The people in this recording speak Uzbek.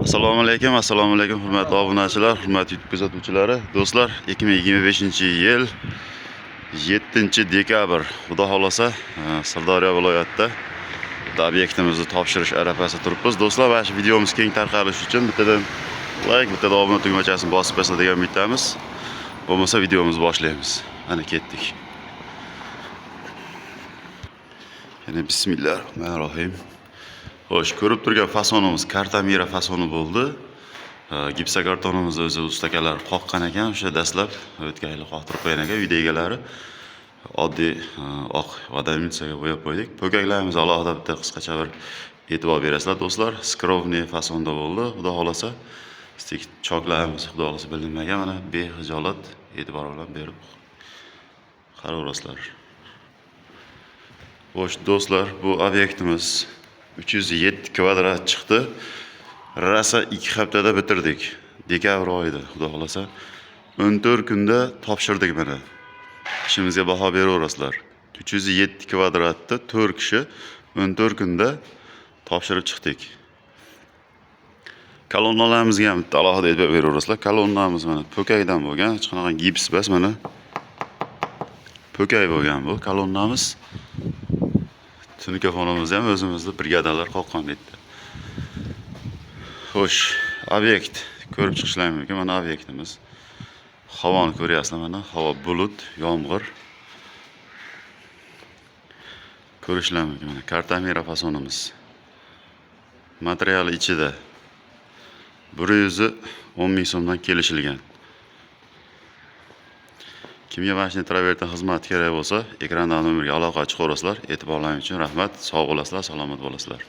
Assalomu alaykum hurmatli obunachilar, hurmatli YouTube kuzatuvchilari. Do'stlar, 2025-yil 7-dekabr, xudo xolasa, Sirdaryo viloyatida obyektimizni topshirish arafasida turibmiz. Do'stlar, mana shu videomiz keng tarqalishi uchun bittadan like, bittadan obuna tugmachasini bosib qo'ysa degan umidamiz. Bo'lmasa videomizni boshlaymiz. Ana ketdik. Yana bismillahirrohmanirrohim. Xo'sh, ko'rib turgan fasonimiz kartamira fasoni bo'ldi. Gipsokartonimizni o'zi ustakalar qoqqan ekan, o'sha dastlab o'tgan yil qoqtirib qo'ygan ekan. Uyda egalari oddiy oq vodomitsaga bo'yab qo'ydik. Po'kaklarimiz alohida bitta qisqacha bir e'tibor berasizlar do'stlar. Skrovniy fasonda bo'ldi. Xudo xolasa, stik choklarimiz xudo xolasa bilinmagan, mana behijolat e'tibor bilan berib qaraverasizlar. Xo'sh do'stlar, bu obyektimiz 307 kvadrat chiqdi. Rasa 2 haftada bitirdik. Dekabr oyida, xudo xolasa 14 kunda topshirdik mana. İşimizga baho beraverasizlar. 307 kvadratda 4 kishi 14 kunda topshirib chiqdik. Kolonnalarimizga ham alohida e'tibor beraverasizlar. Kolonnamiz mana po'kakdan bo'lgan, hech qanaqa gips emas, mana po'kak bo'lgan bu kolonnamiz. Tunikafonimizni ham o'zimizda brigadalar qoqqan bitta. Xo'sh, obyekt ko'rib chiqishlaring mumkin. Mana obyektimiz. Havoni ko'ryapsizlar, mana havo bulut, yomg'ir. Ko'rishlaring mumkin. Mana kartamira fasonimiz. Materiali ichida 110 ming so'mdan kelishilgan. Kimga mana shunday travertin xizmati kerak bo'lsa, ekrandan nomerga aloqa chiqarasizlar. E'tiborlaringiz uchun rahmat. Sog' bo'lasizlar, salomat bo'lasizlar.